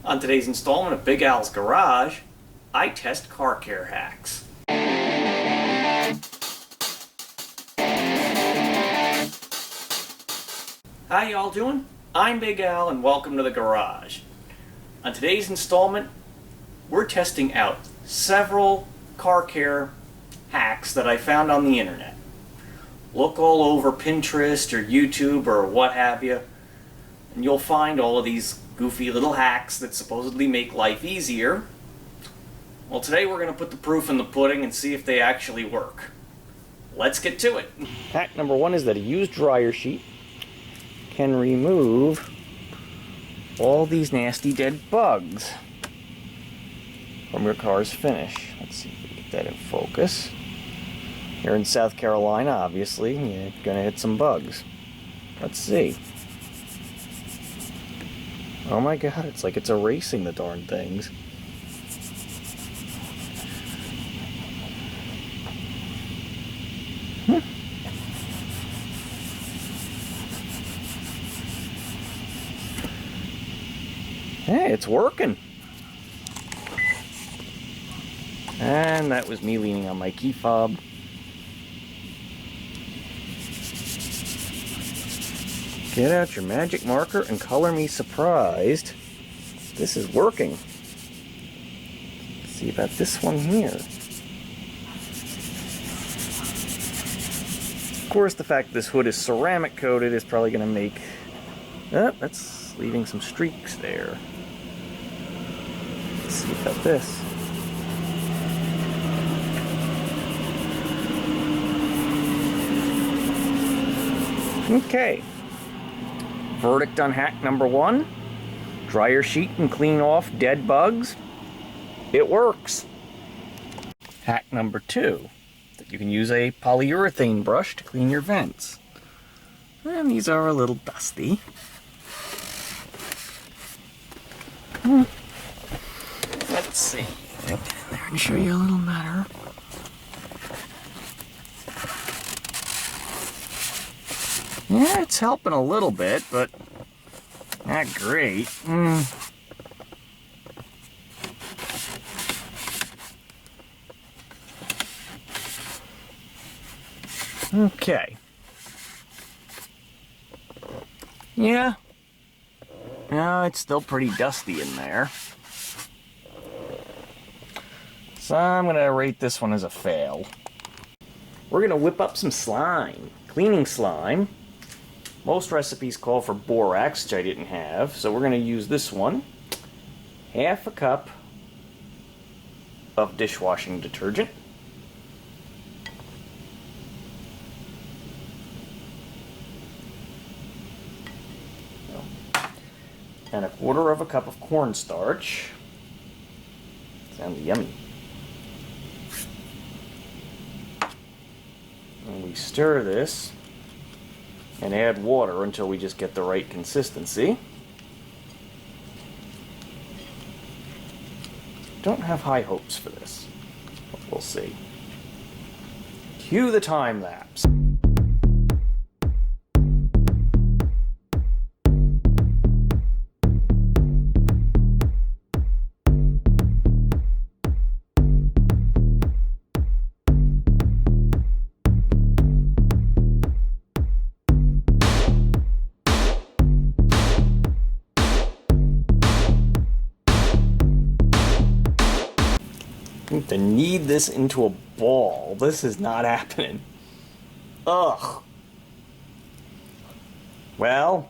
On today's installment of Big Al's Garage, I test car care hacks. How y'all doing? I'm Big Al and welcome to the garage. On today's installment, we're testing out several car care hacks that I found on the internet. Look all over Pinterest or YouTube or what have you, and you'll find all of these goofy little hacks that supposedly make life easier. Well, today we're going to put the proof in the pudding and see if they actually work. Let's get to it. Hack number one is that a used dryer sheet can remove all these nasty dead bugs from your car's finish. Let's see if we get that in focus. You're in South Carolina, obviously, and you're going to hit some bugs. Let's see. Oh my god, it's like it's erasing the darn things. Hey, it's working. And that was me leaning on my key fob. Get out your magic marker and color me surprised. This is working. Let's see about this one here. Of course, the fact this hood is ceramic coated is probably going to make... Oh, that's leaving some streaks there. Let's see about this. Okay. Verdict on hack number one. Dryer sheet and clean off dead bugs. It works. Hack number two. That you can use a polyurethane brush to clean your vents. And these are a little dusty. Let's see. Get in there and show you a little better. Yeah, it's helping a little bit, but not great. Okay. Yeah. No, it's still pretty dusty in there. So I'm going to rate this one as a fail. We're going to whip up some slime. Cleaning slime. Most recipes call for borax, which I didn't have, so we're going to use this one. Half a cup of dishwashing detergent. And a quarter of a cup of cornstarch. Sounds yummy. And we stir this and add water until we just get the right consistency. Don't have high hopes for this, but we'll see. Cue the time lapse. To knead this into a ball. This is not happening. Ugh. Well,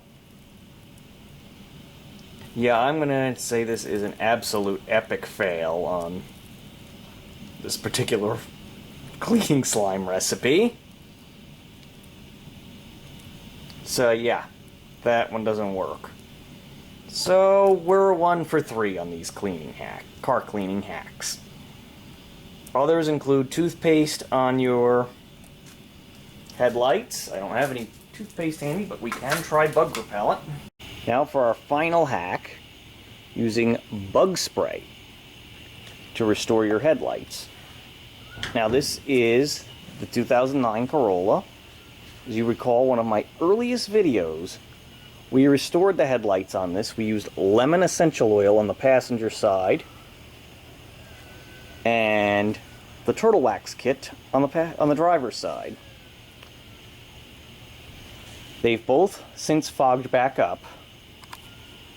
yeah, I'm gonna say this is an absolute epic fail on this particular cleaning slime recipe. So yeah, that one doesn't work. So we're 1 for 3 on these car cleaning hacks. Others include toothpaste on your headlights. I don't have any toothpaste handy, but we can try bug repellent. Now for our final hack, using bug spray to restore your headlights. Now this is the 2009 Corolla. As you recall, one of my earliest videos We restored the headlights on this. We used lemon essential oil on the passenger side and the turtle wax kit on the driver's side. They've both since fogged back up,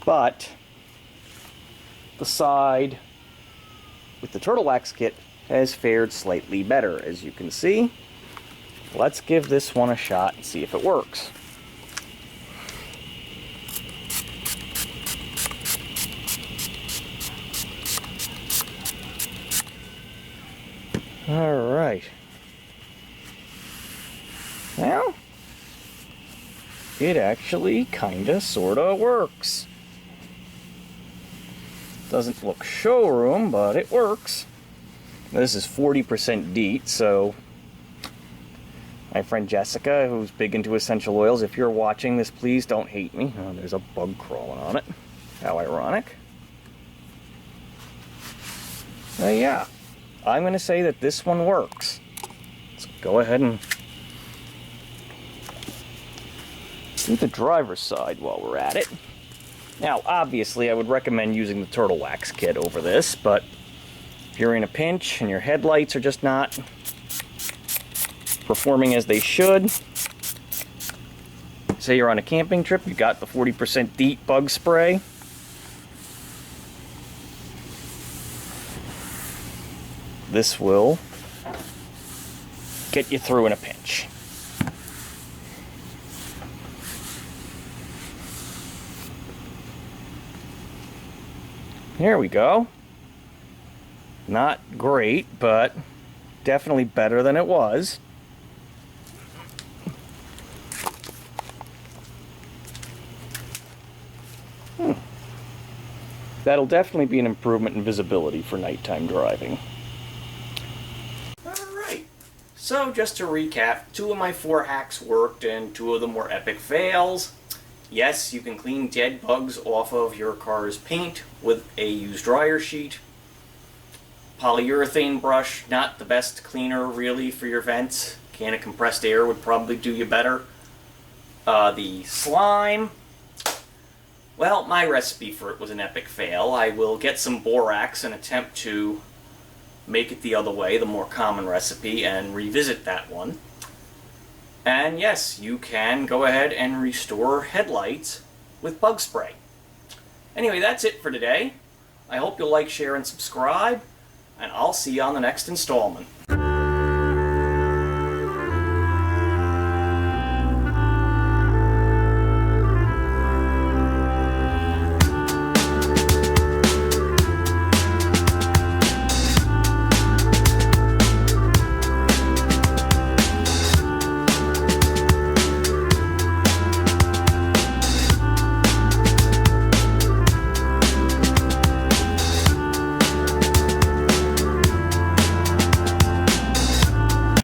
but the side with the turtle wax kit has fared slightly better, as you can see. Let's give this one a shot and see if it works. Alright. Well, it actually kinda sorta works. Doesn't look showroom, but it works. This is 40% DEET, so my friend Jessica, who's big into essential oils, if you're watching this, please don't hate me. Oh, there's a bug crawling on it. How ironic. Yeah, I'm going to say that this one works. Let's go ahead and do the driver's side while we're at it. Now, obviously, I would recommend using the turtle wax kit over this, but if you're in a pinch and your headlights are just not performing as they should, say you're on a camping trip, you got the 40% DEET bug spray, this will get you through in a pinch. There we go. Not great, but definitely better than it was. That'll definitely be an improvement in visibility for nighttime driving. Alright, so just to recap, 2 of my 4 hacks worked and 2 of them were epic fails. Yes, you can clean dead bugs off of your car's paint with a used dryer sheet. Polyurethane brush, not the best cleaner really for your vents. A can of compressed air would probably do you better. The slime, well, my recipe for it was an epic fail. I will get some borax and attempt to make it the other way, the more common recipe, and revisit that one. And yes, you can go ahead and restore headlights with bug spray. Anyway, that's it for today. I hope you'll like, share, and subscribe, and I'll see you on the next installment.